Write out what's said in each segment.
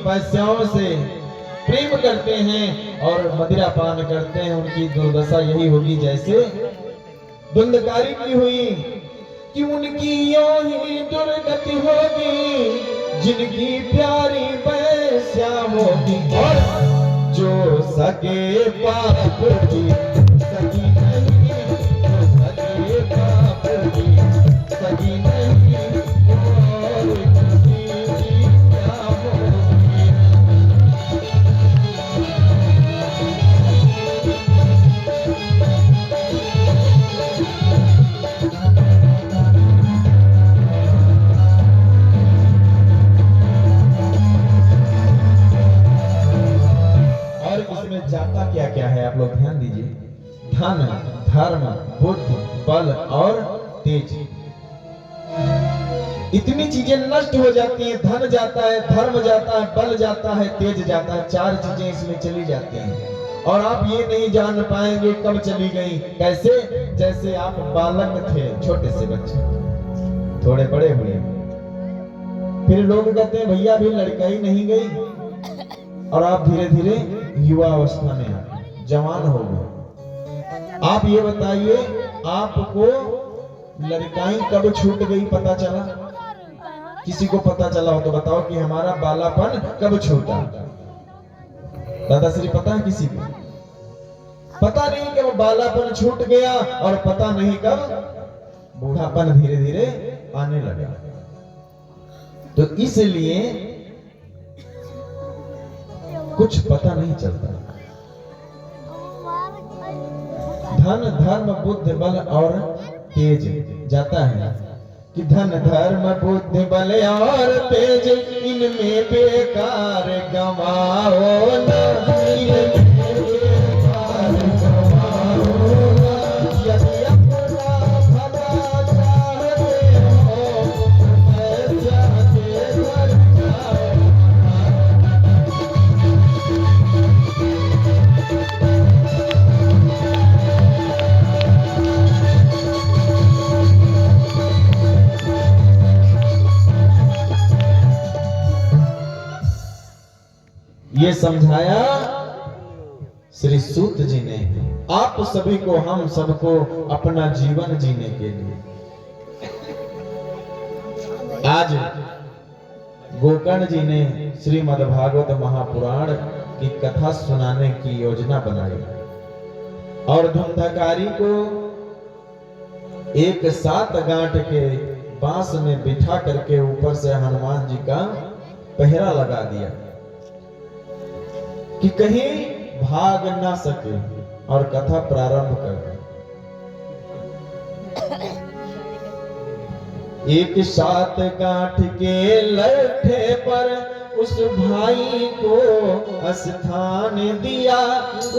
वैश्याओं से प्रेम करते हैं और मदिरा पान करते हैं, उनकी दुर्दशा यही होगी जैसे धुंधकारी की हुई, कि उनकी यूं ही दुर्गति होगी जिनकी प्यारी वैश्या होगी। और जो सगे पाप की सगी नहीं, जो सगे पाप की सगी नहीं, और किसी की क्या होगी। जाता क्या क्या है आप लोग ध्यान दीजिए। धन, धर्म, बुद्धि, बल और तेज, इतनी चीजें नष्ट हो जाती हैं। धन जाता है, धर्म जाता है, बल जाता है, तेज जाता है, चार चीजें इसमें चली जाती हैं और आप ये नहीं जान पाएंगे कब चली गई। कैसे? जैसे आप बालक थे, छोटे से बच्चे, थोड़े बड़े हुए, फिर लोग कहते हैं भैया अभी लड़का ही नहीं गई, और आप धीरे धीरे युवा अवस्था में आ गए, जवान हो गए। आप ये बताइए आपको लड़काई कब छूट गई पता चला? किसी को पता चला हो तो बताओ कि हमारा बालापन कब छूटा? दादाश्री पता है किसी को? पता नहीं कि वो बालापन छूट गया, और पता नहीं कब बूढ़ापन धीरे धीरे आने लगा। तो इसलिए कुछ पता नहीं चलता। धन, धर्म, बुद्धि, बल और तेज जाता है कि धन, धर्म, बुद्धि, बल और तेज, इनमें बेकार गवाओ ना, इनमें बेकार गवाओ ना। यदि अपना भला चाहते हो ऐसा के घर जाओ। ये समझाया श्री सूत जी ने आप सभी को, हम सबको अपना जीवन जीने के लिए। आज गोकर्ण जी ने श्रीमद् भागवत महापुराण की कथा सुनाने की योजना बनाई और धुंधकारी को एक 7 गांठ के बांस में बिठा करके ऊपर से हनुमान जी का पहरा लगा दिया कि कहीं भाग ना सके, और कथा प्रारंभ कर दी। एक 7 गांठ के लठे पर उस भाई को स्थान दिया,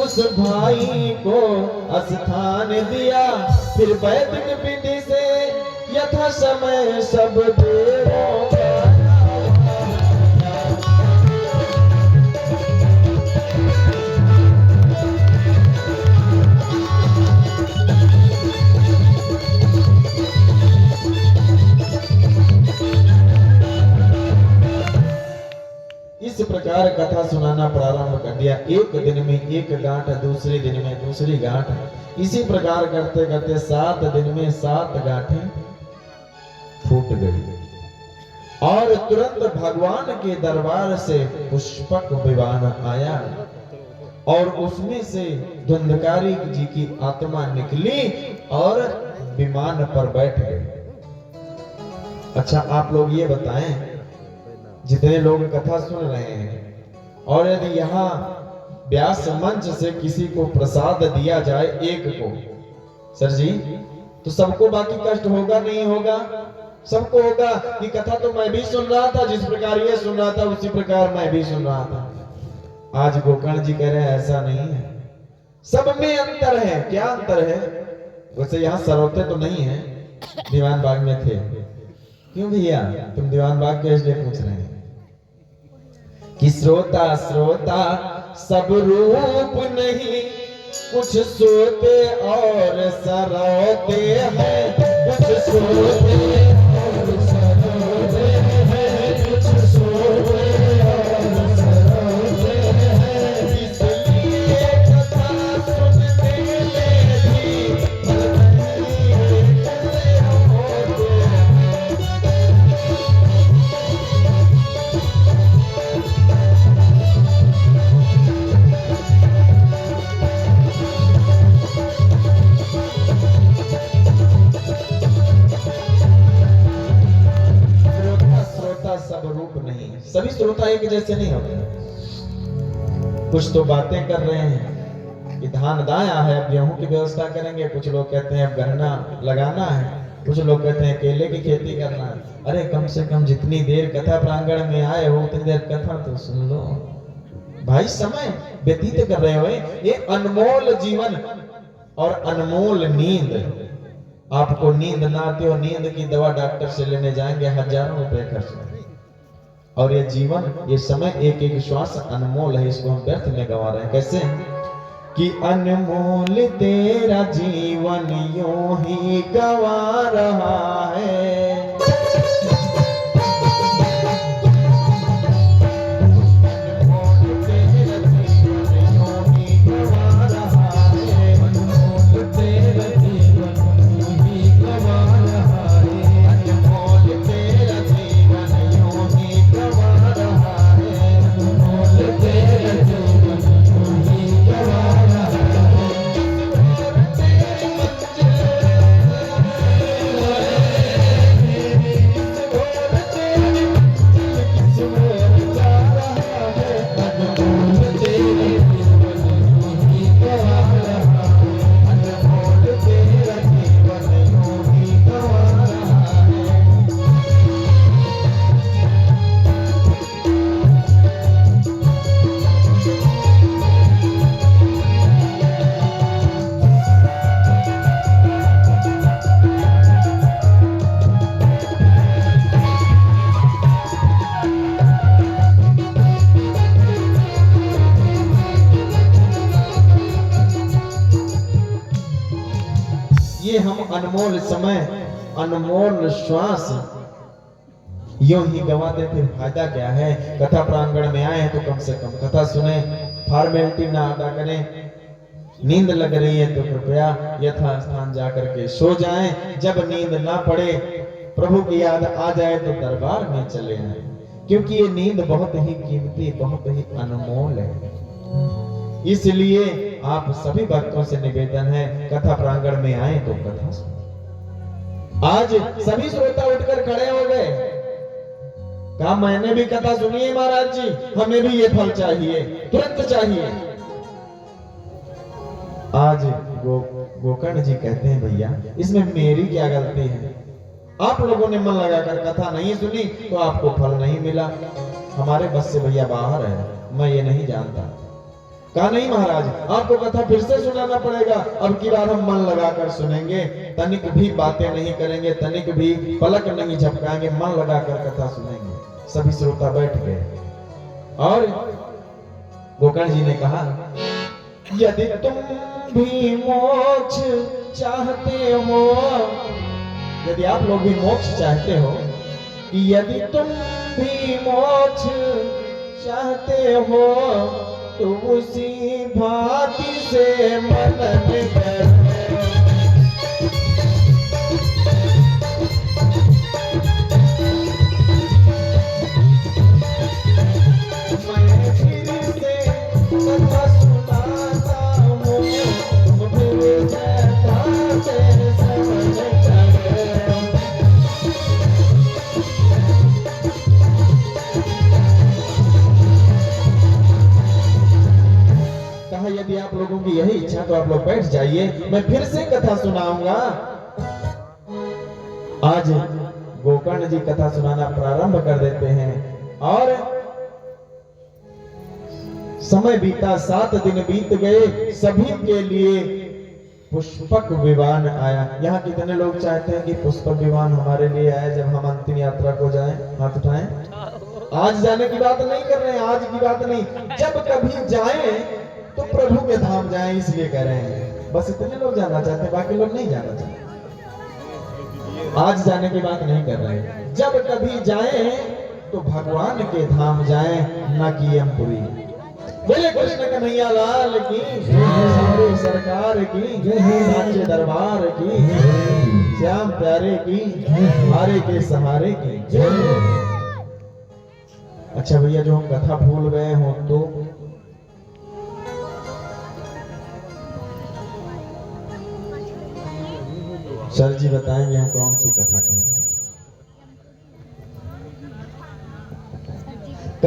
उस भाई को स्थान दिया। फिर वैदिक विधि से यथा समय सब देवों का इस प्रकार कथा सुनाना प्रारंभ कर दिया। एक दिन में एक गांठ, दूसरे दिन में दूसरी गांठ, इसी प्रकार करते करते 7 दिन में 7 गांठें फूट गई और तुरंत भगवान के दरबार से पुष्पक विमान आया और उसमें से धुंधकारी जी की आत्मा निकली और विमान पर बैठ गई। अच्छा आप लोग ये बताएं, जितने लोग कथा सुन रहे हैं, और यदि यहाँ व्यास मंच से किसी को प्रसाद दिया जाए एक को, सर जी, तो सबको बाकी कष्ट होगा नहीं होगा? सबको होगा कि कथा तो मैं भी सुन रहा था, जिस प्रकार ये सुन रहा था उसी प्रकार मैं भी सुन रहा था। आज गोकर्ण जी कह रहे हैं ऐसा नहीं है, सब में अंतर है। क्या अंतर है? वैसे यहाँ सरौते तो नहीं है, दीवान बाग में थे। क्यों भैया तुम दीवान बाग के इसलिए पूछ रहे हैं कि श्रोता श्रोता सब रूप नहीं, कुछ सोते और सरौते हैं, कुछ सोते और सरौते हैं, कुछ सोते और एक जैसे नहीं होते। कुछ तो बातें कर रहे हैं कि धान दाया है, अब गेहूं की व्यवस्था करेंगे, कुछ लोग कहते हैं अब गन्ना लगाना है, कुछ लोग कहते हैं केले की खेती करना है। अरे कम से कम जितनी देर कथा प्रांगण में आए हो उतनी देर कथा तो सुन लो भाई, समय व्यतीत कर रहे हो। ये अनमोल जीवन और अनमोल नींद। आपको नींद ना आती हो, नींद की दवा डॉक्टर से लेने जाएंगे, हजारों रुपए खर्च करेंगे। और ये जीवन, ये समय, एक एक श्वास अनमोल है, इसको हम व्यर्थ में गंवा रहे हैं। कैसे कि अनमोल तेरा जीवन यूं ही गंवा रहा है। ये हम अनमोल समय, अनमोल श्वास यूं ही गवा दे, फिर फायदा क्या है? कथा प्रांगण में आए हैं तो कम से कम कथा सुने, फॉर्मेलिटी ना अदा करें। नींद लग रही है तो कृपया यथा स्थान जाकर के सो जाएं। जब नींद ना पड़े, प्रभु की याद आ जाए तो दरबार में चले आए, क्योंकि ये नींद बहुत ही कीमती, बहुत ही अनमोल है। इसलिए आप सभी भक्तों से निवेदन है, कथा प्रांगण में आए तो कथा सुनो। आज सभी श्रोता उठकर खड़े हो गए, कहा मैंने भी कथा सुनी है महाराज जी, हमें भी ये फल चाहिए, तुरंत चाहिए। आज गोकर्ण जी कहते हैं भैया इसमें मेरी क्या गलती है? आप लोगों ने मन लगाकर कथा नहीं सुनी तो आपको फल नहीं मिला, हमारे बस से भैया बाहर है, मैं ये नहीं जानता। कहा नहीं महाराज, आपको कथा फिर से सुनाना पड़ेगा, अब की बार हम मन लगाकर सुनेंगे, तनिक भी बातें नहीं करेंगे, तनिक भी पलक नहीं झपकाएंगे, मन लगाकर कथा सुनेंगे। सभी श्रोता बैठ गए और गोकर्ण जी ने कहा यदि तुम भी मोक्ष चाहते हो, यदि आप लोग भी मोक्ष चाहते हो, यदि तुम भी मोक्ष चाहते हो तो उसी भांति से मनन कर। मैं फिर से कथा सुनाता हूँ, तुम फिर से समझ कर। कहा यदि आप लोगों की यही इच्छा तो आप लोग बैठ जाइए, मैं फिर से कथा सुनाऊंगा। आज गोकर्ण जी कथा सुनाना प्रारंभ कर देते हैं और समय बीता, 7 दिन बीत गए, सभी के लिए पुष्पक विमान आया। यहाँ कितने लोग चाहते हैं कि पुष्पक विमान हमारे लिए आए जब हम अंतिम यात्रा को जाएं? हाथ उठाएं। आज जाने की बात नहीं कर रहे हैं, आज की बात नहीं, जब कभी जाएं तो प्रभु के धाम जाएं, इसलिए कह रहे हैं। बस इतने लोग जाना चाहते हैं, बाकी लोग नहीं जाना चाहते। आज जाने की बात नहीं कर रहे हैं, जब कभी जाएं तो भगवान के धाम जाएं, न कि यमपुरी। बोले कृष्ण कन्हैया लाल की, सारे सरकार की, साचे दरबार की, श्याम प्यारे की, हारे के सहारे की। अच्छा भैया, जो हम कथा भूल गए हो तो सर जी बताएंगे हम कौन सी कथा कहें।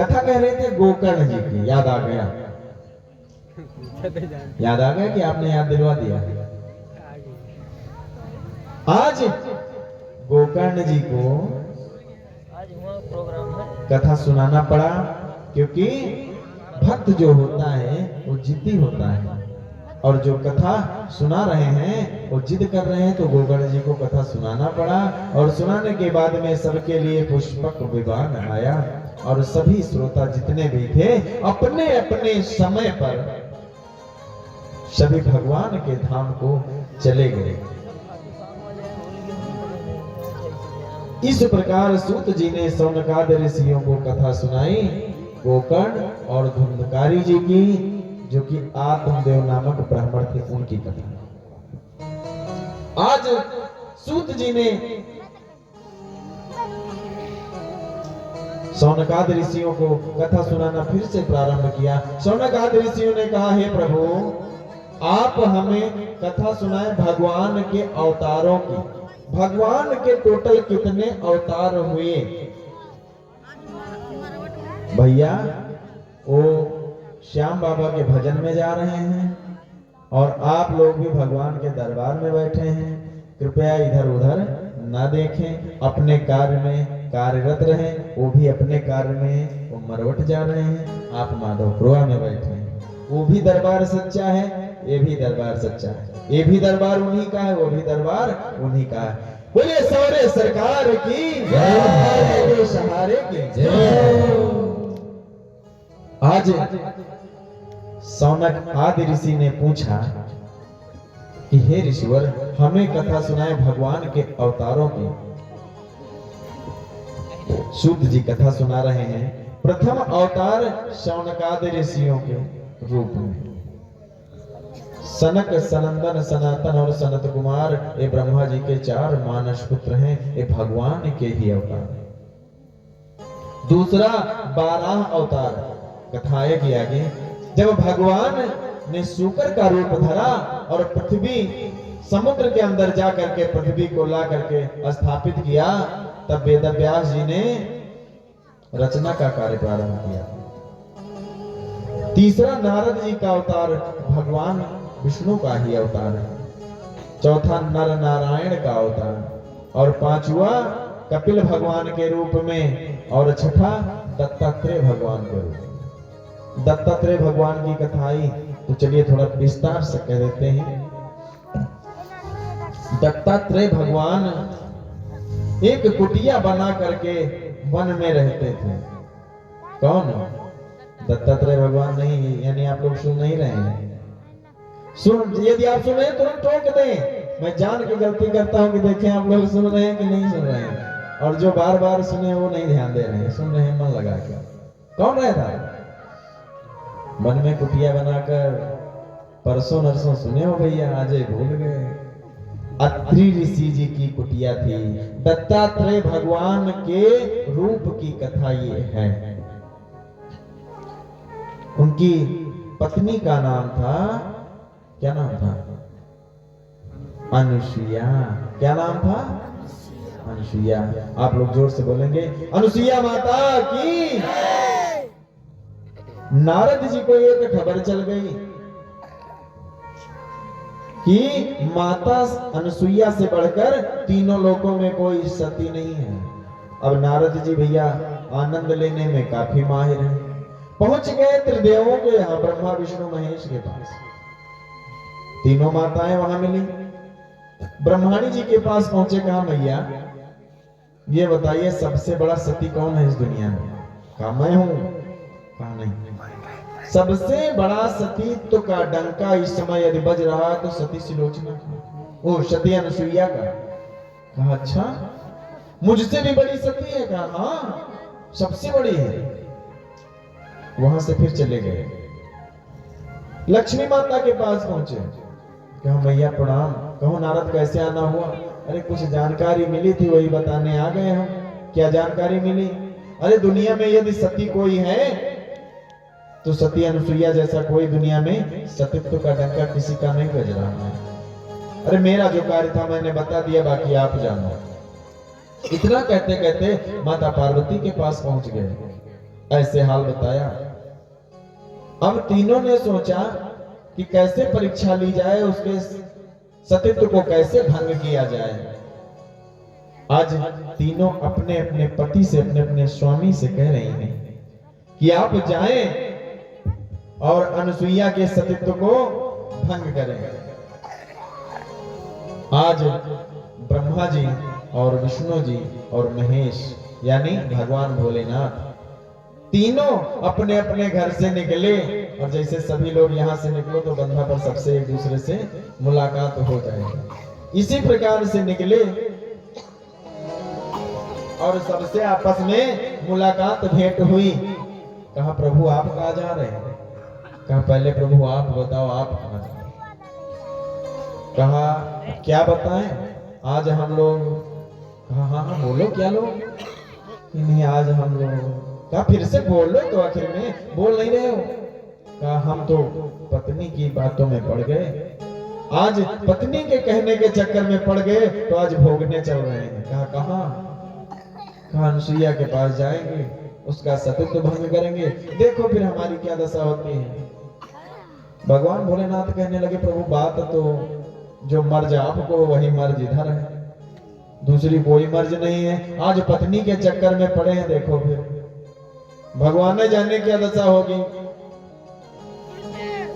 कथा कह रहे थे गोकर्ण जी की, याद आ गया? याद आ गया कि आपने याद दिलवा दिया? आज गोकर्ण जी को कथा सुनाना पड़ा, क्योंकि भक्त जो होता है वो जिद्दी होता है, और जो कथा सुना रहे हैं वो जिद कर रहे हैं, तो गोकर्ण जी को कथा सुनाना पड़ा। और सुनाने के बाद में सबके लिए पुष्पक विमान आया, और सभी श्रोता जितने भी थे अपने अपने समय पर सभी भगवान के धाम को चले गए। इस प्रकार सूत जी ने सौनकादि ऋषियों को कथा सुनाई, गोकर्ण और धुंधकारी जी की, जो कि आत्मदेव नामक ब्राह्मण थे, उनकी कथा। आज सूत जी ने सौनकादि ऋषियों को कथा सुनाना फिर से प्रारंभ किया। सौनकादि ऋषियों ने कहा, हे प्रभु, आप हमें कथा सुनाए भगवान के अवतारों की। भगवान के टोटल कितने अवतार हुए? भैया, वो श्याम बाबा के भजन में जा रहे हैं और आप लोग भी भगवान के दरबार में बैठे हैं। कृपया इधर उधर ना देखें, अपने कार्य में कार्यरत रहें। वो भी अपने कार्य में वो मरवट जा रहे हैं, आप माधवपुरा में बैठे हैं। वो भी दरबार सच्चा है, ये भी दरबार सच्चा है। ये भी दरबार उन्हीं का है, वो भी दरबार उन्हीं का है। बोले सौरे सरकार की जय, सहारे की जय। आज सौनक आदि ऋषि ने पूछा कि हे ऋषिवर, हमें कथा सुनाए भगवान के अवतारों की। सूत जी कथा सुना रहे हैं प्रथम अवतार सौनकादि ऋषियों के रूप में। सनक, सनंदन, सनातन और सनत कुमार, ये ब्रह्मा जी के 4 मानस पुत्र हैं, ये भगवान के ही अवतार। दूसरा 12 अवतार कथाएं की आगे, जब भगवान ने शूकर का रूप धरा और पृथ्वी समुद्र के अंदर जा करके पृथ्वी को ला करके स्थापित किया, तब वेदव्यास जी ने रचना का कार्य प्रारंभ किया। तीसरा नारद जी का अवतार भगवान विष्णु का ही अवतार है। चौथा नर नारायण का अवतार, और 5वां कपिल भगवान के रूप में, और 6ठा दत्तात्रेय भगवान के रूप में। दत्तात्रेय भगवान की कथा आई तो चलिए थोड़ा विस्तार से कह देते हैं। दत्तात्रेय भगवान एक कुटिया बना करके वन में रहते थे। कौन? दत्तात्रेय भगवान नहीं, यानी आप लोग सुन नहीं रहे हैं। सुन, यदि आप सुन रहे हैं तुरंत टोक दें। मैं जान के गलती करता हूं कि देखें आप लोग सुन रहे हैं कि नहीं सुन रहे हैं, और जो बार बार सुने वो नहीं ध्यान दे रहे हैं, सुन रहे हैं मन लगा के। कौन रहता है वन में कुटिया बनाकर? परसों नरसों सुने हो भैया, आज भूल गए। अत्रि ऋषि जी की कुटिया थी। दत्तात्रेय भगवान के रूप की कथा ये है। उनकी पत्नी का नाम था, क्या नाम था? अनुसुईया। क्या नाम था? अनुसुईया। आप लोग जोर से बोलेंगे, अनुसुईया माता की। नारद जी को एक खबर चल गई कि माता अनुसुईया से बढ़कर तीनों लोकों में कोई सती नहीं है। अब नारद जी भैया आनंद लेने में काफी माहिर हैं। पहुंच गए त्रिदेवों के यहाँ, ब्रह्मा विष्णु महेश के पास। तीनों माताएं वहां मिली। ब्रह्माणी जी के पास पहुंचे, कहा मैया ये बताइए सबसे बड़ा सती कौन है इस दुनिया में? कहा मैं हूं। कहा नहीं, सबसे बड़ा सतीत्व का डंका इस समय यदि बज रहा है तो सती सुलोचना का, वो सती अनुसुईया का। कहा अच्छा, मुझसे भी बड़ी सती है? कहा हाँ, सबसे बड़ी है। वहां से फिर चले गए, लक्ष्मी माता के पास पहुंचे। कहा मैया प्रणाम। कहो नारद कैसे आना हुआ? अरे कुछ जानकारी मिली थी, वही बताने आ गए हम। क्या जानकारी मिली? अरे दुनिया में यदि सती कोई है तो सती अनुसुईया जैसा कोई दुनिया में सतीत्व का डंका किसी का नहीं बज रहा है। अरे मेरा जो कार्य था मैंने बता दिया, बाकी आप जानो। इतना कहते कहते माता पार्वती के पास पहुंच गए। ऐसे हाल बताया। अब तीनों ने सोचा कि कैसे परीक्षा ली जाए, उसके सतीत्व को कैसे भंग किया जाए। आज तीनों अपने अपने पति से, अपने अपने स्वामी से कह रहे हैं कि आप जाएं और अनुसुईया के सतीत्व को भंग करें। आज ब्रह्मा जी और विष्णु जी और महेश यानी भगवान भोलेनाथ तीनों अपने अपने घर से निकले, और जैसे सभी लोग यहां से निकलो तो बंधा पर सबसे एक दूसरे से मुलाकात हो जाएगी, इसी प्रकार से निकले और सबसे आपस में मुलाकात भेंट हुई। कहा प्रभु आप कहाँ जा रहे हैं? कहा पहले प्रभु आप बताओ आप कहाँ जा रहे हैं? कहा क्या बताएं आज हम लोग? कहा हाँ बोलो क्या लोग? नहीं आज हम लोग। कहा फिर से बोल लो, तो आखिर में बोल नहीं रहे हो? कहा हम तो पत्नी की बातों में पड़ गए, आज पत्नी के कहने के चक्कर में पड़ गए, तो आज भोगने चल रहे हैं। कहा कहाँ? कहा अनुसुईया के पास जाएंगे, उसका सतीत्व भंग करेंगे, देखो फिर हमारी क्या दशा होती है। भगवान भोलेनाथ कहने लगे प्रभु बात तो जो मर्ज आपको वही मर्ज इधर है, दूसरी कोई मर्ज नहीं है। आज पत्नी के चक्कर में पड़े हैं, देखो फिर भगवान ने जाने क्या दशा होगी।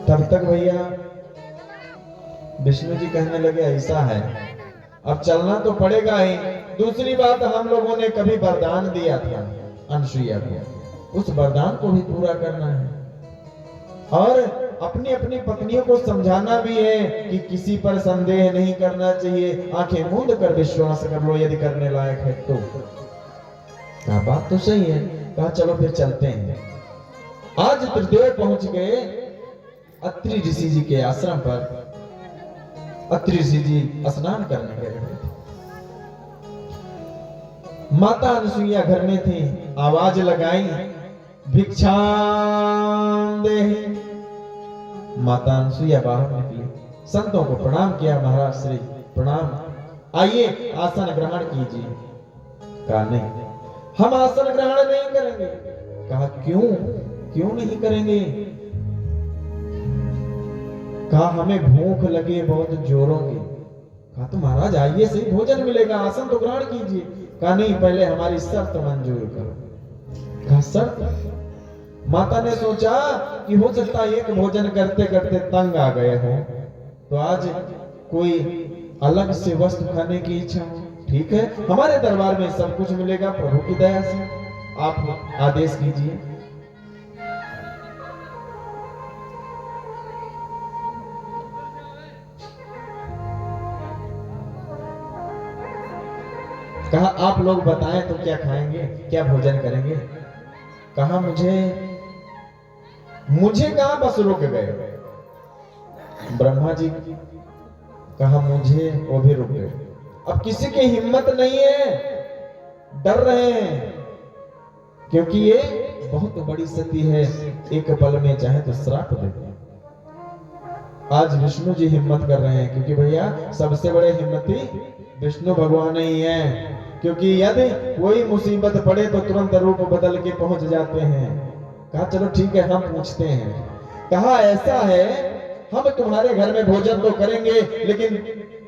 तब तक भैया विष्णु जी कहने लगे ऐसा है अब चलना तो पड़ेगा ही। दूसरी बात हम लोगों ने कभी वरदान दिया था अनुसुईया को, उस वरदान को भी पूरा करना है और अपनी अपनी पत्नियों को समझाना भी है कि किसी पर संदेह नहीं करना चाहिए, आंखें मूंद कर विश्वास कर लो यदि करने लायक है तो। कहा बात तो सही है। कहा चलो फिर चलते हैं। आज त्रिदेव पहुंच गए अत्रि ऋषि जी के आश्रम पर। अत्रि ऋषि जी स्नान करने गए थे। माता अनुसुईया घर में थी, आवाज लगाई भिक्षाम देहि। माता अनुसुईया बाहर निकली, संतों को प्रणाम किया, महाराज श्री प्रणाम, आइए आसन ग्रहण कीजिए। कहा नहीं हम आसन ग्रहण नहीं करेंगे। कहा क्यों नहीं करेंगे? कहा हमें भूख लगी बहुत जोरों की। कहा तो महाराज आइए सही, भोजन मिलेगा, आसन तो ग्रहण कीजिए। कहा नहीं पहले हमारी शर्त मंजूर करो। कहा शर्त? माता ने सोचा कि हो सकता है एक भोजन करते करते तंग आ गए हो, तो आज कोई अलग से वस्तु खाने की इच्छा हो। ठीक है हमारे दरबार में सब कुछ मिलेगा प्रभु की दया से, आप आदेश कीजिए। कहा आप लोग बताएं तो क्या खाएंगे, क्या भोजन करेंगे? कहा मुझे कहा बस रुक गए। ब्रह्मा जी कहा मुझे, वो भी रुक गए। अब किसी की हिम्मत नहीं है, डर रहे हैं क्योंकि ये बहुत बड़ी सती है, एक पल में चाहे तो श्राप दे। आज विष्णु जी हिम्मत कर रहे हैं क्योंकि भैया सबसे बड़े हिम्मती विष्णु भगवान ही हैं, क्योंकि यदि कोई मुसीबत पड़े तो तुरंत रूप बदल के पहुंच जाते हैं। कहा चलो ठीक है हम पूछते हैं। कहा ऐसा है हम तुम्हारे घर में भोजन तो करेंगे, लेकिन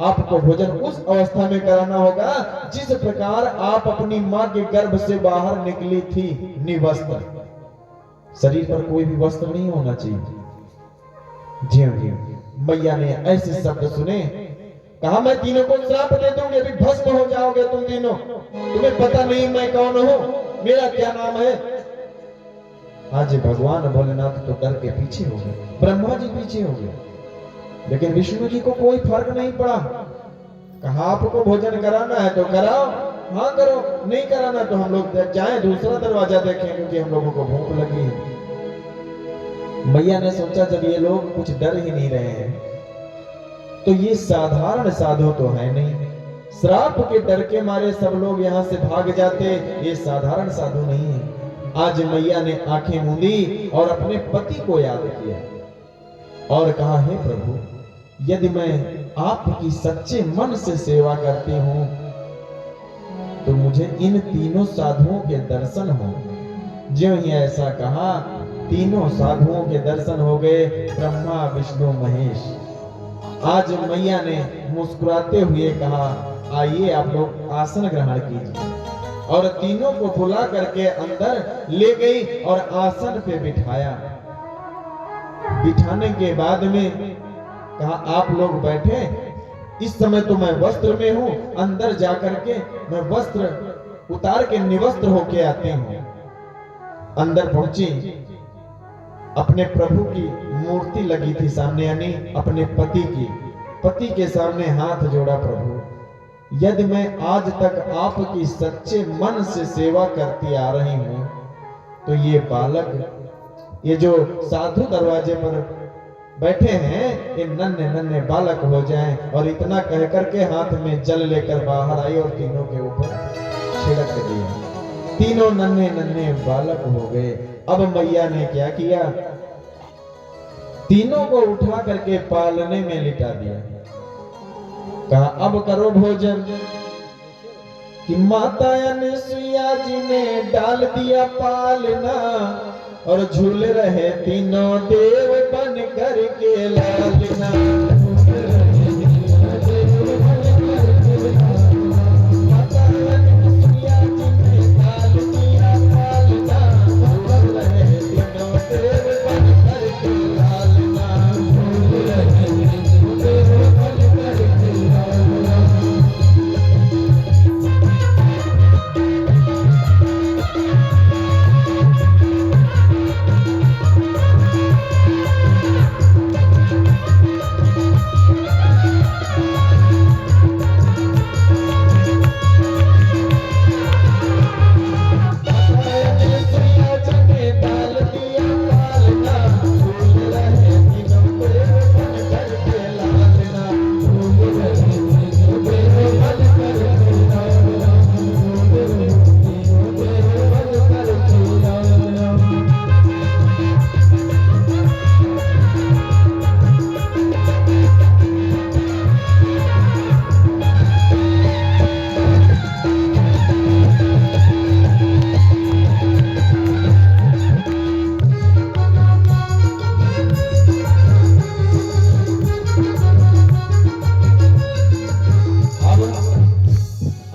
आपको भोजन उस अवस्था में कराना होगा जिस प्रकार आप अपनी मां के गर्भ से बाहर निकली थी, निवस्त्र, शरीर पर कोई भी वस्त्र नहीं होना चाहिए। ज्यों मैया ने ऐसे शब्द सुने, कहा मैं तीनों को श्राप दे दूंगी, अभी भस्म हो जाओगे तुम तीनों, तुम्हें पता नहीं मैं कौन हूं, मेरा क्या नाम है। आज भगवान भोलेनाथ तो डर के पीछे हो गए, ब्रह्मा जी पीछे हो गए, लेकिन विष्णु जी को कोई फर्क नहीं पड़ा। कहा आपको भोजन कराना है तो कराओ, हाँ करो, नहीं कराना तो हम लोग जाएं दूसरा दरवाजा देखें क्योंकि हम लोगों को भूख लगी है। मैया ने सोचा जब ये लोग कुछ डर ही नहीं रहे हैं तो ये साधारण साधु तो है नहीं, श्राप के डर के मारे सब लोग यहाँ से भाग जाते, ये साधारण साधु नहीं है। आज मैया ने आंखें मूंदी और अपने पति को याद किया और कहा हे प्रभु यदि मैं आपकी सच्चे मन से सेवा करती हूं तो मुझे इन तीनों साधुओं के दर्शन हो, ज्यों ही ऐसा कहा, तीनों साधुओं के दर्शन हो गए, ब्रह्मा विष्णु महेश। आज मैया ने मुस्कुराते हुए कहा, आइए आप लोग आसन ग्रहण कीजिए, और तीनों को बुला करके अंदर ले गई और आसन पे बिठाया। बिठाने के बाद में कहा, आप लोग बैठे, इस समय तो मैं वस्त्र में हूं, अंदर जाकर के मैं वस्त्र उतार के निवस्त्र होके आती हूं। अंदर पहुंची, अपने प्रभु की मूर्ति लगी थी सामने, यानी अपने पति के सामने हाथ जोड़ा, प्रभु यदि मैं आज तक आपकी सच्चे मन से सेवा करती आ रही हूं, तो ये बालक, ये जो साधु दरवाजे पर बैठे हैं, ये नन्हे नन्हे बालक हो जाएं। और इतना कह करके हाथ में जल लेकर बाहर आई और तीनों के ऊपर छिड़क दिया। तीनों नन्हे नन्हे बालक हो गए। अब मैया ने क्या किया, तीनों को उठा करके पालने में लिटा दिया। कहा, अब करो भोजन। कि माता अनसुईया जी ने डाल दिया पालना, और झूल रहे तीनों देव बन करके लालना।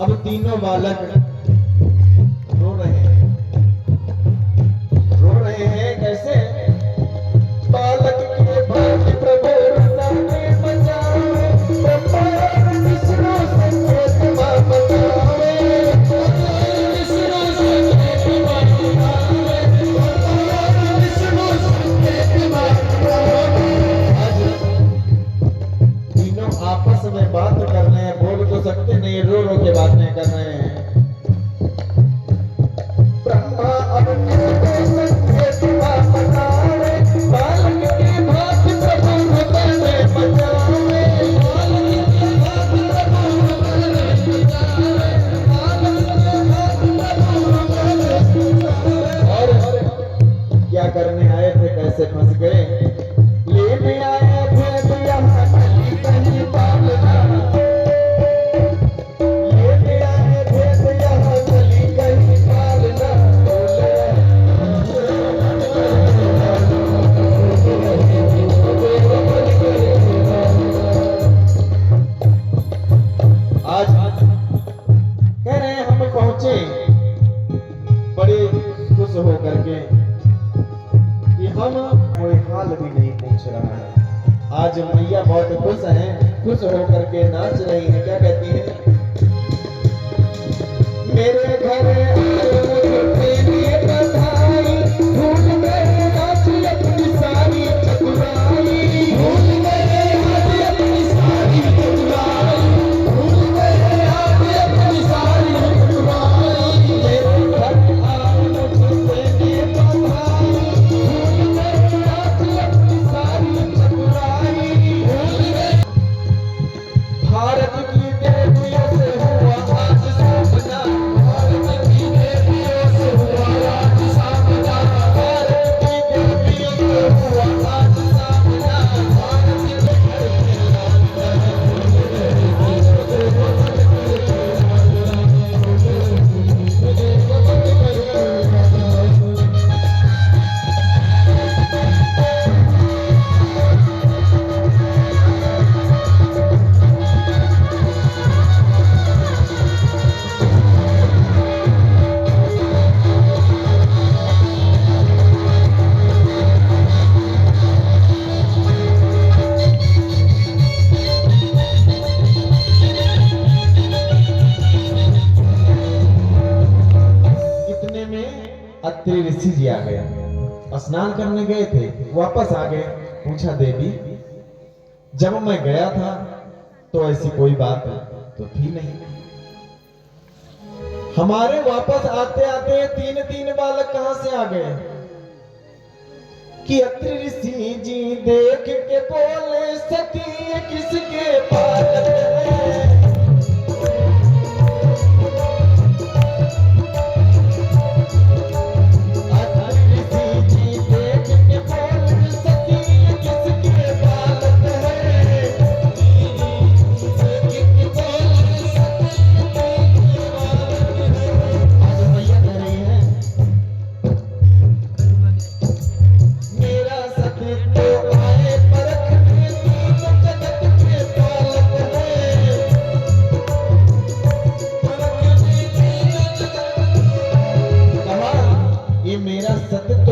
अब तीनों बालक रो रहे हैं कैसे? बालक के भाग्य प्रभु ने बचावे, ब्रह्मा विष्णु संकेत मां बतावे, विष्णु संकेत मां बतावे, विष्णु संकेत मां बतावे। आज तीनों आपस में बात कर रहे हैं, बोल तो सकते नहीं, रो रो के बातें कर रहे हैं। ब्रह्मा अब किसको संकेत मां बतावे, बालक के भाग्य प्रभु ने बचावे, बालक के भाग्य प्रभु ने बचावे, बालक के भाग्य प्रभु ने बचावे। और क्या करने आए थे, कैसे फंस गए? लेने आए थे यहाँ कहीं पालना, बड़े खुश हो करके कि हम कोई हाल भी नहीं पूछ रहा है। आज मैया बहुत खुश हैं, खुश हो करके नाच रही हैं। क्या कहती है? मेरे घर बधाई, भूल गए आज अपनी सारी चतुराई, भूल गए आज अपनी सारी चतुराई, भूल गए आज अपनी सारी चतुराई। मेरे घर भारत की देवियों से हुआ आज सपना, भारत की देवी ऋषि जी आ गए, स्नान करने गए थे, वापस आ गए। पूछा देवी जब मैं गया था तो ऐसी कोई बात तो थी नहीं, हमारे वापस आते आते तीन तीन बालक कहां से आ गए? कि अत्रि ऋषि जी देख के बोले सती किसके बालक हैं?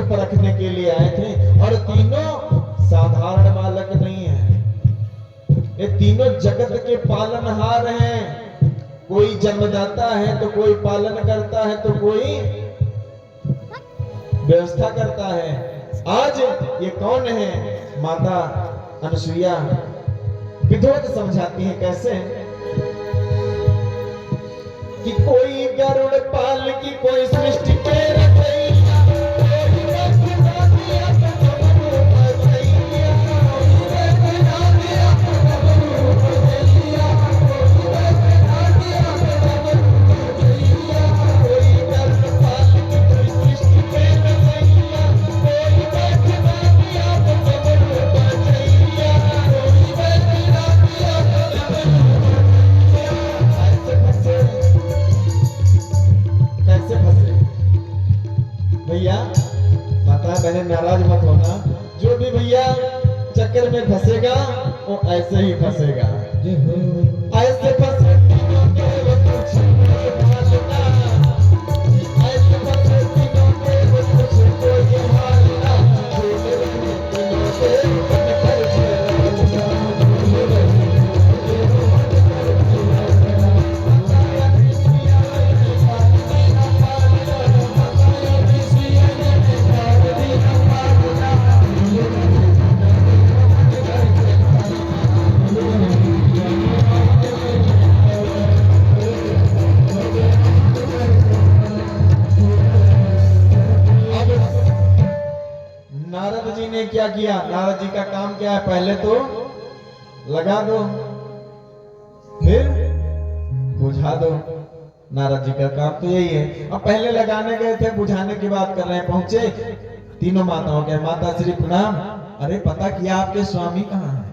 परखने के लिए आए थे और तीनों साधारण बालक नहीं हैं, ये तीनों जगत के पालनहार हैं। कोई जन्मदाता है तो कोई पालन करता है तो कोई व्यवस्था करता है। आज ये कौन है? माता अनुसुईया विधिवत समझाती है कैसे कि कोई गरुड़ पाल की कोई सृष्टि के नाराज मत होना, जो भी भैया चक्कर में फंसेगा वो ऐसे ही फंसेगा, ऐसे फंसे क्या किया? नारद जी का काम क्या है? पहले तो लगा दो फिर बुझा दो। नारद जी का काम तो यही है। अब पहले लगाने गए थे, बुझाने की बात कर रहे हैं। पहुंचे तीनों माताओं के, माता श्री प्रणाम। अरे पता किया आपके स्वामी कहाँ है?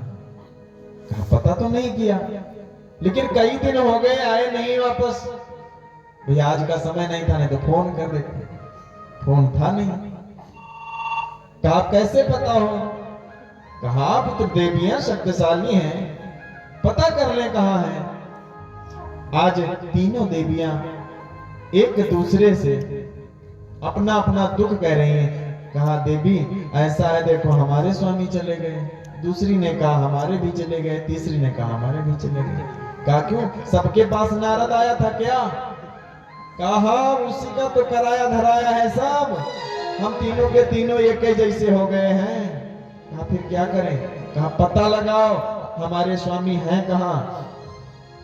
कहा पता तो नहीं किया, लेकिन कई दिन हो गए आए नहीं वापस। भैया आज का समय नहीं था, नहीं तो फोन कर देते, फोन था नहीं। कहा कैसे पता हो? कहा आप तो देवियां शक्तिशाली हैं, पता कर ले कहां है। आज तीनों देवियां एक दूसरे से अपना अपना दुख कह रही हैं। कहा देवी ऐसा है, देखो हमारे स्वामी चले गए, दूसरी ने कहा हमारे भी चले गए, तीसरी ने कहा हमारे भी चले गए। कहा क्यों? सबके पास नारद आया था क्या? कहा उसी का तो कराया धराया है सब, हम तीनों के तीनों एक ही जैसे हो गए हैं। कहा फिर क्या करें? कहा पता लगाओ हमारे स्वामी हैं कहाँ।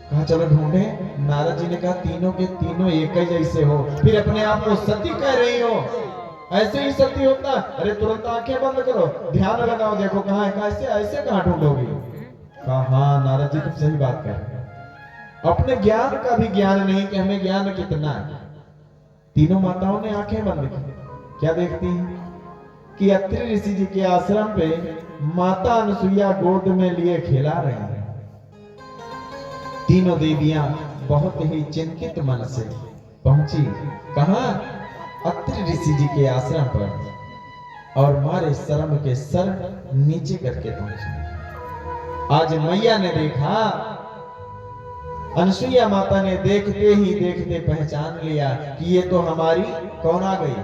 कहा चलो ढूंढे। नारद जी ने कहा तीनों के तीनों एक ही जैसे हो, फिर अपने आप को सती कह रही हो, ऐसे ही सती होता? अरे तुरंत आंखें बंद करो, ध्यान लगाओ, देखो कहाँ है। कैसे ऐसे कहाँ ढूंढोगी? कहा हाँ नारद जी तुम सही बात कर रहे हो, अपने ज्ञान का भी ज्ञान नहीं कि हमें ज्ञान कितना है। तीनों माताओं ने आंखें बंद की, क्या देखती हैं कि अत्रि ऋषि जी के आश्रम पे माता अनुसुईया गोद में लिए खिला रही हैं। तीनों देवियां बहुत ही चिंतित मन से पहुंची कहां? अत्रि ऋषि जी के आश्रम पर, और मारे शर्म के सर नीचे करके पहुंची। आज मैया ने देखा, अनुसुईया माता ने देखते ही देखते पहचान लिया कि ये तो हमारी कौन आ गई।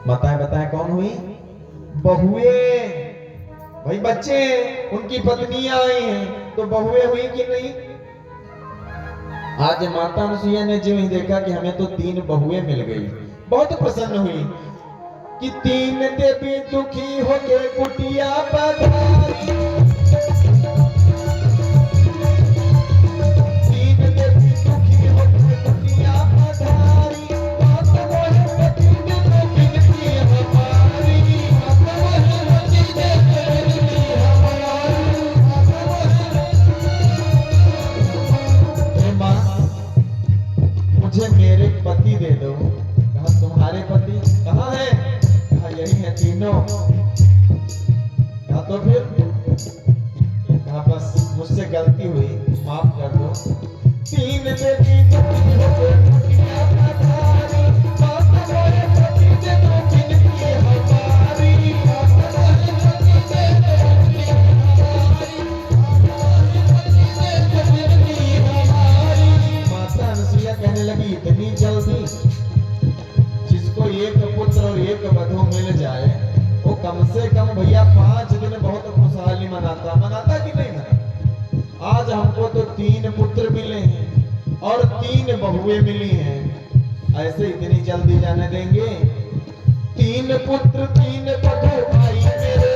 माताएं बताएं कौन हुई? बहुएं। भाई बच्चे उनकी पत्नियां आई हैं तो बहुएं हुई कि नहीं? आज माता अनुसुईया ने जो ही देखा कि हमें तो 3 बहुएं मिल गई, बहुत प्रसन्न हुई कि तीन देवी दुखी होके कुटिया पधारी। तीन देवी दुखी होके कुटिया पधारी, बात वही पति ने तो बिनती हमारी, बात वही पति ने तो बिनती हमारी। हे माँ, मुझे मेरे पति दे दो। कहा तुम्हारे पति कहाँ है? कहा यही है तीनों। कहा तो फिर? कहा बस मुझसे गलती हुई, माफ कर दो। तीन देवी दुखी होके कुटिया पधारी, बात वही पति ने तो बिनती हमारी, बात वही पति ने तो बिनती हमारी, बात वही पति ने तो बिनती हमारी। माता अनसुईया कहने लगी इतनी जल्दी? जिसको एक पुत्र और एक वधू मिल जाए वो कम से कम भैया 5 दिन बहुत खुशहाली मनाता कि नहीं मनाता? आज हमको तो 3 पुत्र मिले हैं और 3 बहुएं मिली हैं, ऐसे इतनी जल्दी जाने देंगे? 3 पुत्र 3 वधू आई मेरे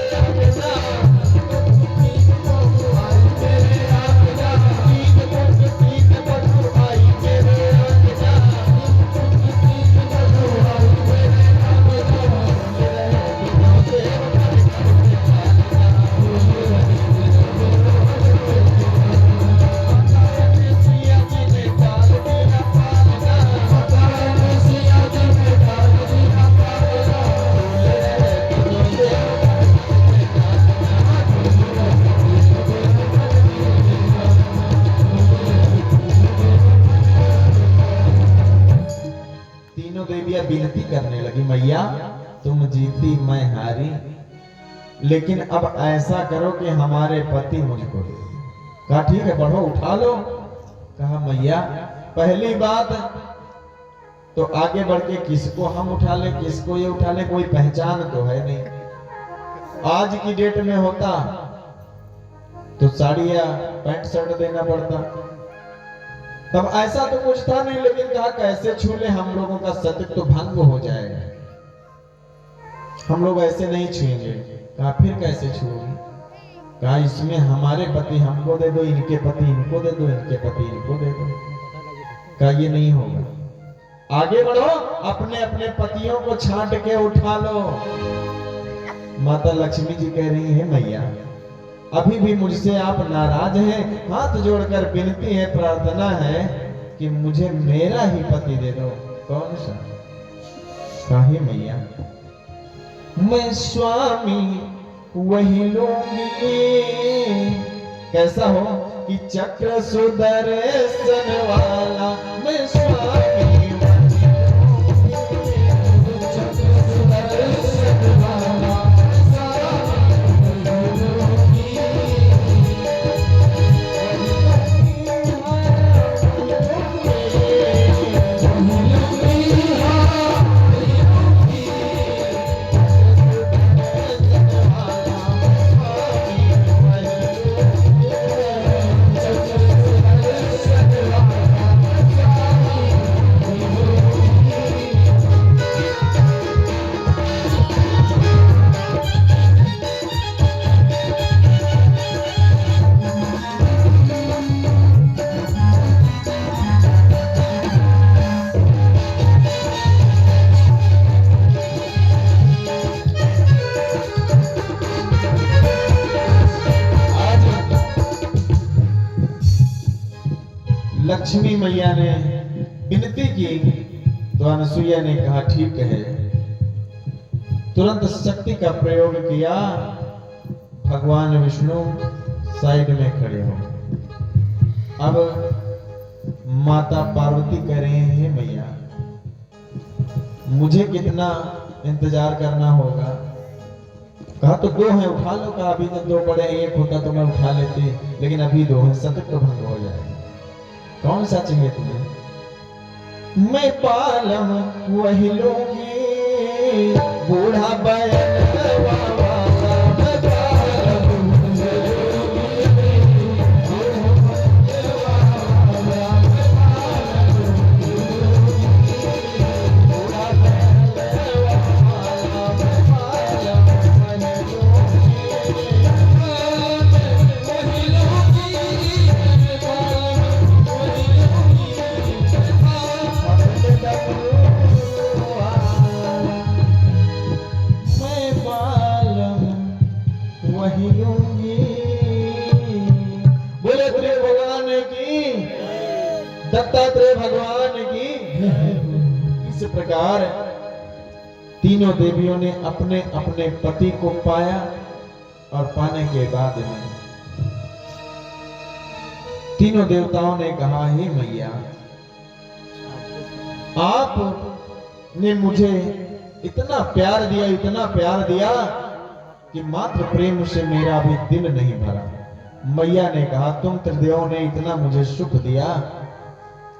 आंगना, 3 पुत्र 3 वधू आई मेरे आंगना। तीनों देवियां विनती करने लगी, मैया तुम जीती मैं हारी, लेकिन अब ऐसा करो कि हमारे पति मुझको दे। कहा ठीक है बढ़ो उठा लो। कहा मैया पहली बात तो आगे बढ़ के किसको हम उठा ले, किसको ये उठा ले, कोई पहचान तो है नहीं। आज की डेट में होता तो साड़ी या पैंट शर्ट देना पड़ता, तब ऐसा तो कुछ था नहीं। लेकिन कहा कैसे छू ले, हम लोगों का सत्य तो भंग हो जाएगा, हम लोग ऐसे नहीं छुएंगे। कहा फिर कैसे छूओगी? कहा इसमें हमारे पति हमको दे दो, इनके पति इनको दे दो, इनके पति इनको दे दो। कहा ये नहीं होगा, आगे बढ़ो, अपने अपने पतियों को छांट के उठा लो। माता लक्ष्मी जी कह रही है मैया अभी भी मुझसे आप नाराज हैं, हाथ जोड़कर विनती है, प्रार्थना है कि मुझे मेरा ही पति दे दो। कौन सा? काहे मैया मैं स्वामी वही लूंगी, कैसा हो कि चक्र सुदर्शन वाला मैं स्वामी लक्ष्मी मैया ने विनती की तो अनसुईया ने कहा ठीक है। तुरंत शक्ति का प्रयोग किया, भगवान विष्णु साइड में खड़े हो। अब माता पार्वती कह रहे हैं मैया मुझे कितना इंतजार करना होगा? कहा तो 2 हैं उठा लो। कहा अभी तो 2 पड़े, एक होता तो मैं उठा लेती, लेकिन अभी 2 हैं, सत्य तो भंग हो जाएगा। कौन सा चाहिए तुम्हें? मैं पालम वही लूंगी, बूढ़ा बैल दत्तात्रेय भगवान की। इस प्रकार तीनों देवियों ने अपने अपने पति को पाया और पाने के बाद में तीनों देवताओं ने कहा, हे मैया, आपने मुझे इतना प्यार दिया कि मात्र प्रेम से मेरा भी दिल नहीं भरा। मैया ने कहा, तुम त्रिदेवों ने इतना मुझे सुख दिया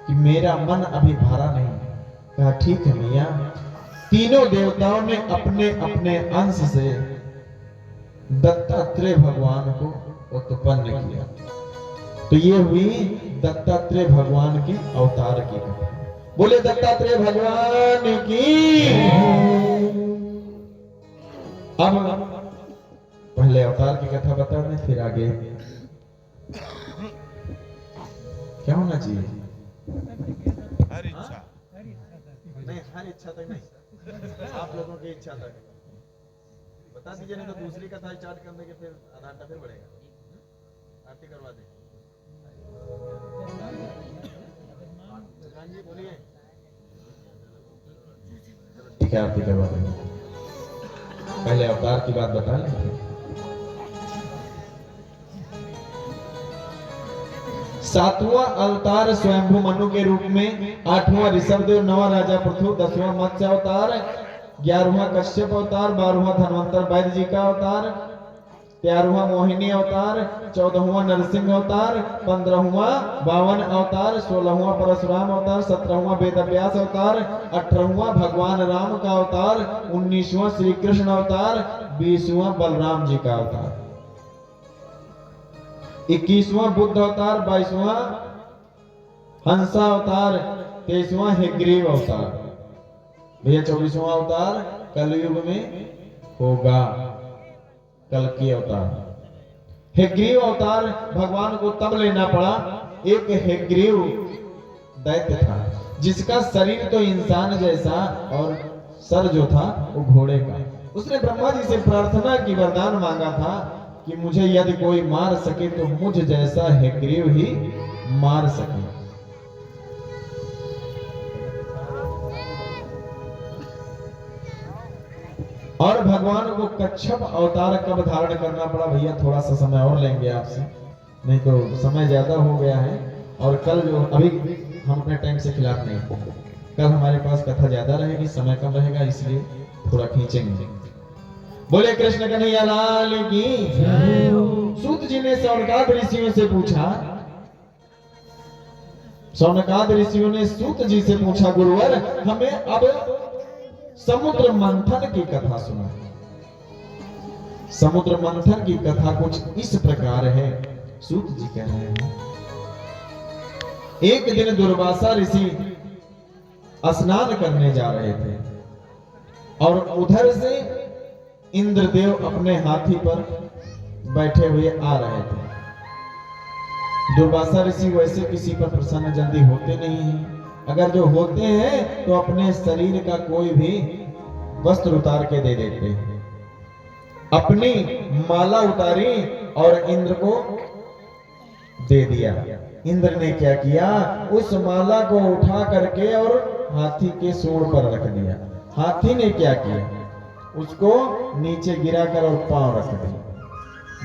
कि मेरा मन अभी भरा नहीं। कहा, ठीक है मैया। तीनों देवताओं ने अपने अपने अंश से दत्तात्रेय भगवान को उत्पन्न किया। तो ये हुई दत्तात्रेय भगवान के अवतार की कथा। बोले दत्तात्रेय भगवान की। अब पहले अवतार की कथा बता दें, फिर आगे क्या होना चाहिए? हर इच्छा नहीं, हर इच्छा तक नहीं, आप लोगों की इच्छा तक बता दीजिए, नहीं तो दूसरी कथा स्टार्ट करने के फिर आधा घंटा फिर बढ़ेगा। आरती करवा दे। जी बोलिए। ठीक है, आरती करवा देंगे। पहले अवतार की बात बता लें। सातवां अवतार स्वयंभू मनु के रूप में, आठवां ऋषभदेव, नवा राजा पृथु, 10वां मत्स्य अवतार, 11वां कश्यप अवतार, 12वां धन्वंतर वैद्य जी का अवतार, 13वां मोहिनी अवतार, 14वां नरसिंह अवतार, 15वां बावन अवतार, 16वां परशुराम अवतार, 17वां वेदव्यास अवतार, 18वां भगवान राम का अवतार, 19वां श्री कृष्ण अवतार, 20वां बलराम जी का अवतार, 21वां बुद्ध अवतार, 22वां हंसा अवतार, 23वां हेग्रीव अवतार। भैया 24वां अवतार कलयुग में होगा, कल की अवतार। हेग्रीव अवतार भगवान को तब लेना पड़ा, एक हेग्रीव दैत्य था जिसका शरीर तो इंसान जैसा और सर जो था वो घोड़े का। उसने ब्रह्मा जी से प्रार्थना की, वरदान मांगा था कि मुझे यदि कोई मार सके तो मुझ जैसा हेग्रीव ही मार सके। और भगवान को कच्छप अवतार कब धारण करना पड़ा? भैया थोड़ा सा समय और लेंगे आपसे, नहीं तो समय ज्यादा हो गया है। और कल जो अभी हम अपने टाइम से खिलाफ नहीं, कल हमारे पास कथा ज्यादा रहेगी, समय कम रहेगा, इसलिए थोड़ा खींचेंगे। बोले कृष्ण कन्हैया लाल की। सूत जी ने सौनकाद ऋषियों से पूछा, सौनकाद ऋषियों ने सूत जी से पूछा, गुरुवर हमें अब समुद्र मंथन की कथा सुना। समुद्र मंथन की कथा कुछ इस प्रकार है, सूत जी कह रहे हैं। एक दिन दुर्वासा ऋषि स्नान करने जा रहे थे और उधर से इंद्रदेव अपने हाथी पर बैठे हुए आ रहे थे। दुर्वासा ऋषि वैसे किसी पर प्रसन्न जल्दी होते नहीं हैं, अगर जो होते हैं तो अपने शरीर का कोई भी वस्त्र उतार के दे देते हैं। अपनी माला उतारी और इंद्र को दे दिया। इंद्र ने क्या किया, उस माला को उठा करके और हाथी के सूंड पर रख दिया। हाथी ने क्या किया, उसको नीचे गिराकर और पांव रख दिया।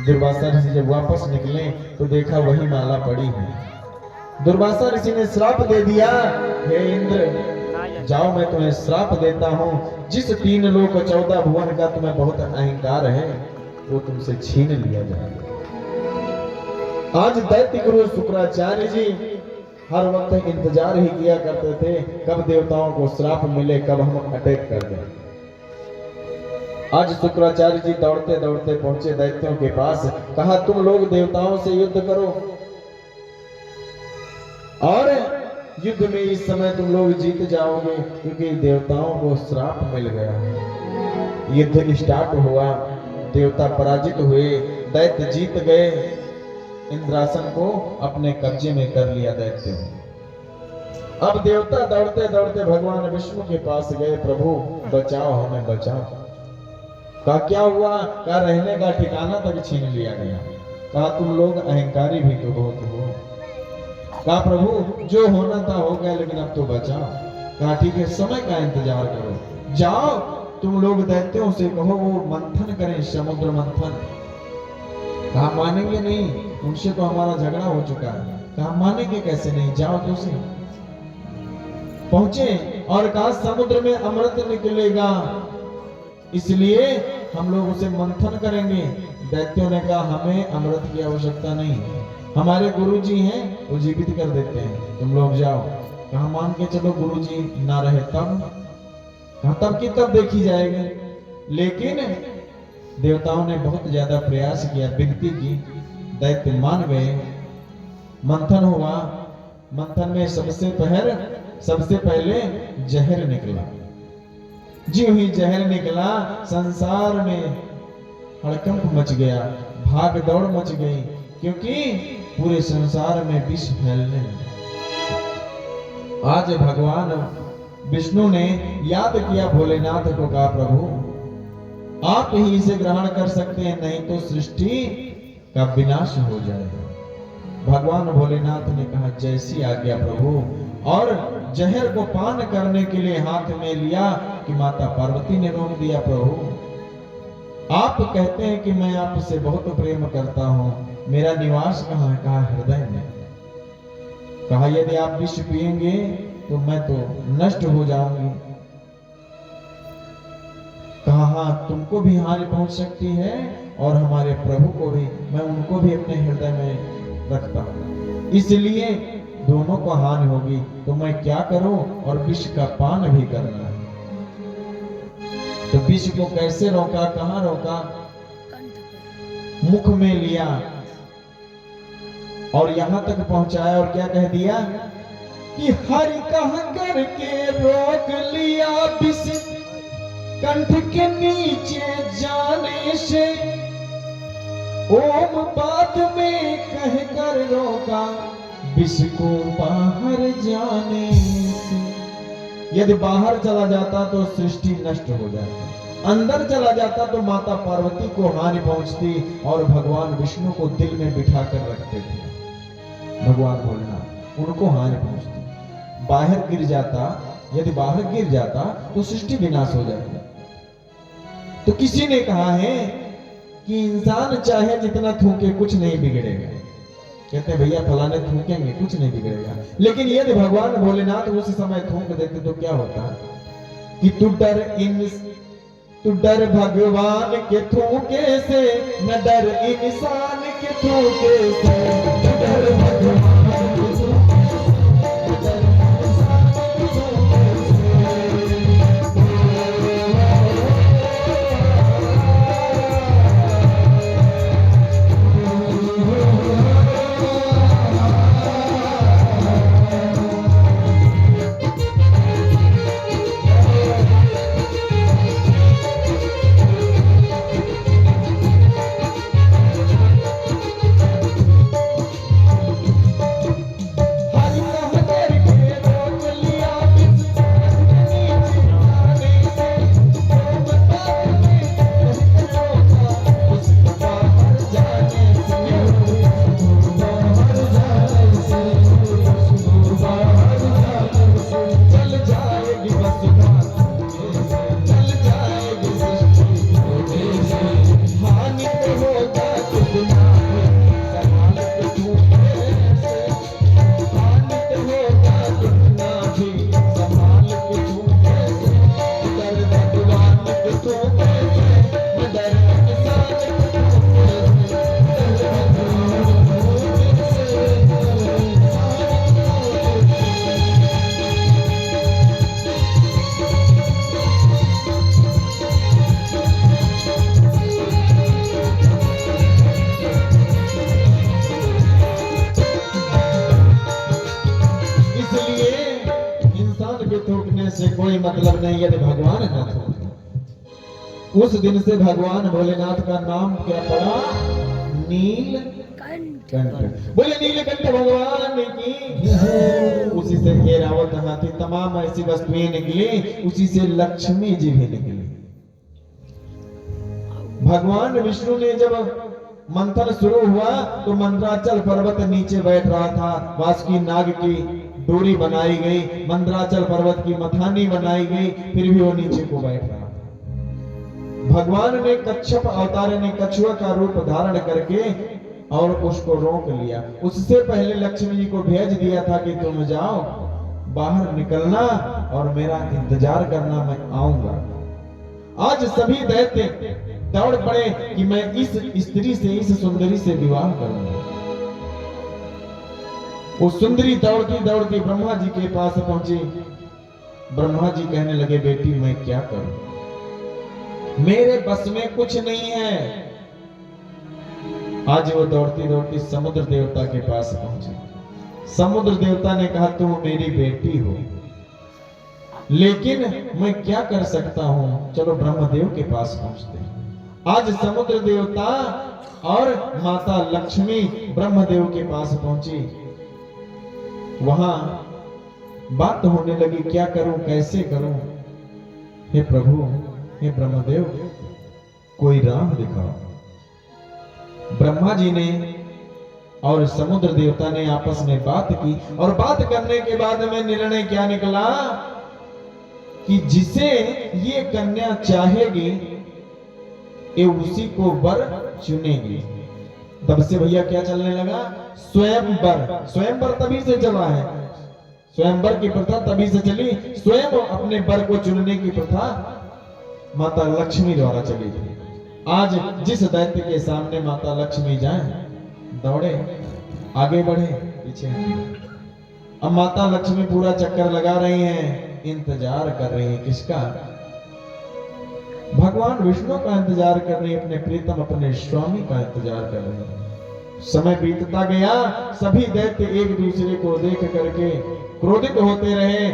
दुर्वासा ऋषि जब वापस निकले तो देखा वही माला पड़ी है। दुर्वासा ऋषि ने श्राप दे दिया, हे इंद्र जाओ मैं तुम्हें श्राप देता हूँ, जिस 3 लोक 14 भुवन का तुम्हें बहुत अहंकार है वो तुमसे छीन लिया जाएगा। आज दैत्य गुरु शुक्राचार्य जी हर वक्त इंतजार ही किया करते थे कब देवताओं को श्राप मिले, कब हम अटैक कर दें। आज शुक्राचार्य जी दौड़ते दौड़ते पहुंचे दैत्यों के पास, कहा तुम लोग देवताओं से युद्ध करो और युद्ध में इस समय तुम लोग जीत जाओगे क्योंकि देवताओं को श्राप मिल गया। युद्ध स्टार्ट हुआ, देवता पराजित हुए, दैत्य जीत गए, इंद्रासन को अपने कब्जे में कर लिया दैत्य। अब देवता दौड़ते दौड़ते भगवान विष्णु के पास गए, प्रभु बचाओ हमें बचाओ। कहा क्या हुआ? कहा रहने का ठिकाना तक छीन लिया गया। कहा तुम लोग अहंकारी भी तो बहुत हो, कहा प्रभु जो होना था हो गया, लेकिन अब तो बचाओ। कहा ठीक है, समय का इंतजार करो, जाओ तुम लोग दैत्यों से कहो वो मंथन करें, समुद्र मंथन। कहा मानेंगे नहीं, उनसे तो हमारा झगड़ा हो चुका है। कहा मानेंगे कैसे नहीं, जाओ तो सही। पहुंचे और कहा समुद्र में अमृत निकलेगा, इसलिए हम लोग उसे मंथन करेंगे। दैत्यों ने कहा हमें अमृत की आवश्यकता नहीं, हमारे गुरुजी हैं वो जीवित कर देते हैं, तुम लोग जाओ। कहा मान के चलो गुरुजी ना रहे तब। कहा तब की तब देखी जाएगी। लेकिन देवताओं ने बहुत ज्यादा प्रयास किया, विनती की, दैत्य मान गए। मंथन हुआ, मंथन में सबसे पहले जहर निकला। जी हुई जहर निकला, संसार में हड़कंप मच गया, भाग दौड़ मच गई, क्योंकि पूरे संसार में विष फैलने लगा। आज भगवान विष्णु ने याद किया भोलेनाथ को, कहा प्रभु आप ही इसे ग्रहण कर सकते हैं, नहीं तो सृष्टि का विनाश हो जाएगा। भगवान भोलेनाथ ने कहा जैसी आज्ञा प्रभु, और जहर को पान करने के लिए हाथ में लिया कि माता पार्वती ने रोक दिया। प्रभु आप कहते हैं कि मैं आपसे बहुत प्रेम करता हूं, मेरा निवास कहाँ है? कहा हृदय में। कहा यदि आप विष पिएंगे तो मैं तो नष्ट हो जाऊंगी। कहा हाँ तुमको भी हानि पहुंच सकती है और हमारे प्रभु को भी, मैं उनको भी अपने हृदय में रखता हूं, इसलिए दोनों को हानि होगी, तो मैं क्या करूं? और विष का पान भी करना है। तो विष को कैसे रोका, कहां रोका? मुख में लिया और यहां तक पहुंचाया और क्या कह दिया कि हरि कह करके रोक लिया विष कंठ के नीचे जाने से, ओम बाद में कह कर रोका विष को बाहर जाने से। यदि बाहर चला जाता तो सृष्टि नष्ट हो जाती, अंदर चला जाता तो माता पार्वती को हानि पहुंचती और भगवान विष्णु को दिल में बिठा कर रखते थे। भगवान भोलेनाथ उनको हानि पहुंचती। बाहर गिर जाता, यदि बाहर गिर जाता तो सृष्टि विनाश हो जाती। तो किसी ने कहा है कि इंसान चाहे जितना थूके कुछ नहीं बिगड़ेगा। कहते भैया फलाने थूकेंगे कुछ नहीं बिगड़ेगा, लेकिन यदि भगवान भोलेनाथ उस समय थूक देते तो क्या होता कि तू डर भगवान के थूके से, न डर इंसान के थूके से। तू डर भगवान के थूके से, न डर इंसान के थूके से कोई मतलब नहीं यदि भगवान न थूके। उस दिन से भगवान भोलेनाथ का नाम क्या पड़ा? नीलकंठ। बोले नीलकंठ भगवान की। उसी से ऐरावत हाथी तमाम ऐसी वस्तुएं निकली, उसी से लक्ष्मी जी भी निकली। भगवान विष्णु ने जब मंथन शुरू हुआ तो मंदराचल पर्वत नीचे बैठ रहा था। वासुकी नाग की डोरी बनाई गई, मंदराचल पर्वत की मथानी बनाई गई, फिर भी वो नीचे को बैठ रहा था। भगवान ने कच्छप अवतार ने कछुआ का रूप धारण करके और उसको रोक लिया। उससे पहले लक्ष्मी जी को भेज दिया था कि तुम जाओ, बाहर निकलना और मेरा इंतजार करना, मैं आऊंगा। आज सभी दैत्य दौड़ पड़े कि मैं इस स्त्री से, इस सुंदरी से विवाह करूंगा। वो सुंदरी दौड़ती दौड़ती ब्रह्मा जी के पास पहुंची। ब्रह्मा जी कहने लगे, बेटी मैं क्या करूं, मेरे बस में कुछ नहीं है। आज वो दौड़ती दौड़ती समुद्र देवता के पास पहुंची। समुद्र देवता ने कहा, तुम मेरी बेटी हो, लेकिन मैं क्या कर सकता हूं, चलो ब्रह्मदेव के पास पहुंचते हैं। आज समुद्र देवता और माता लक्ष्मी ब्रह्मदेव के पास पहुंची। वहां बात होने लगी, क्या करूं, कैसे करूं। हे प्रभु, हे ब्रह्मदेव, कोई राह दिखाओ। ब्रह्मा जी ने और समुद्र देवता ने आपस में बात की, और बात करने के बाद में निर्णय क्या निकला कि जिसे ये कन्या चाहेगी ये उसी को वर चुनेगी। तब से भैया क्या चलने लगा, स्वयंवर। स्वयंवर तभी से चला है, स्वयंवर की प्रथा तभी से चली। स्वयं अपने वर को चुनने की प्रथा माता लक्ष्मी द्वारा चली थी। आज जिस दैत्य के सामने माता लक्ष्मी जाए, दौड़े, आगे बढ़े, पीछे। अब माता लक्ष्मी पूरा चक्कर लगा रही हैं, इंतजार कर रही हैं, किसका, भगवान विष्णु का इंतजार कर रही है, अपने प्रीतम, अपने स्वामी का इंतजार कर रही है। समय बीतता गया, सभी दैत्य एक दूसरे को देख करके क्रोधित होते रहे।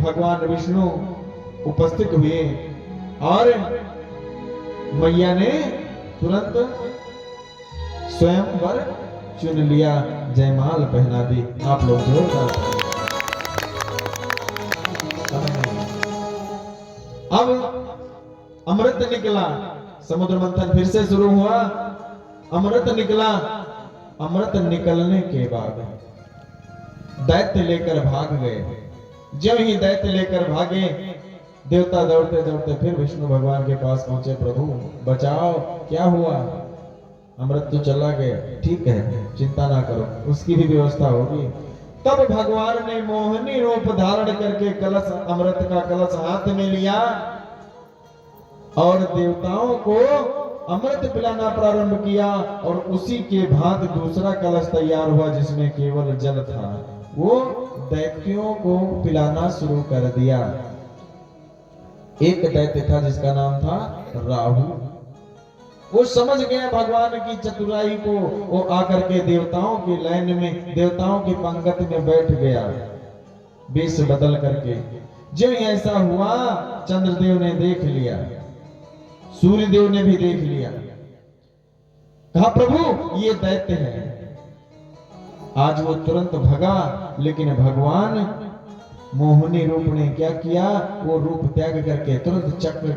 भगवान विष्णु उपस्थित हुए और मैया ने तुरंत स्वयंवर चुन लिया, जयमाल पहना दी। आप लोग जोरदार। अब अमृत निकला, समुद्र मंथन फिर से शुरू हुआ, अमृत निकला। अमृत निकलने के बाद दैत्य लेकर भाग गए। जब ही दैत्य लेकर भागे, देवता दौड़ते दौड़ते फिर विष्णु भगवान के पास पहुंचे, प्रभु बचाओ, क्या हुआ, अमृत तो चला गया, ठीक है चिंता ना करो, उसकी भी व्यवस्था होगी। तब भगवान ने मोहिनी रूप धारण करके कलश, अमृत का कलश हाथ में लिया और देवताओं को अमृत पिलाना प्रारंभ किया। और उसी के भांति दूसरा कलश तैयार हुआ जिसमें केवल जल था, वो दैत्यों को पिलाना शुरू कर दिया। एक दैत्य था जिसका नाम था राहु। वो समझ गया भगवान की चतुराई को, वो आकर के देवताओं की लाइन में, देवताओं की पंक्ति में बैठ गया, वेश बदल करके। जब ऐसा हुआ, चंद्रदेव ने देख लिया, सूर्यदेव ने भी देख लिया, कहा प्रभु ये दैत्य है। आज वो तुरंत भगा, लेकिन भगवान मोहिनी रूप ने क्या किया, वो रूप त्याग करके तुरंत चक्र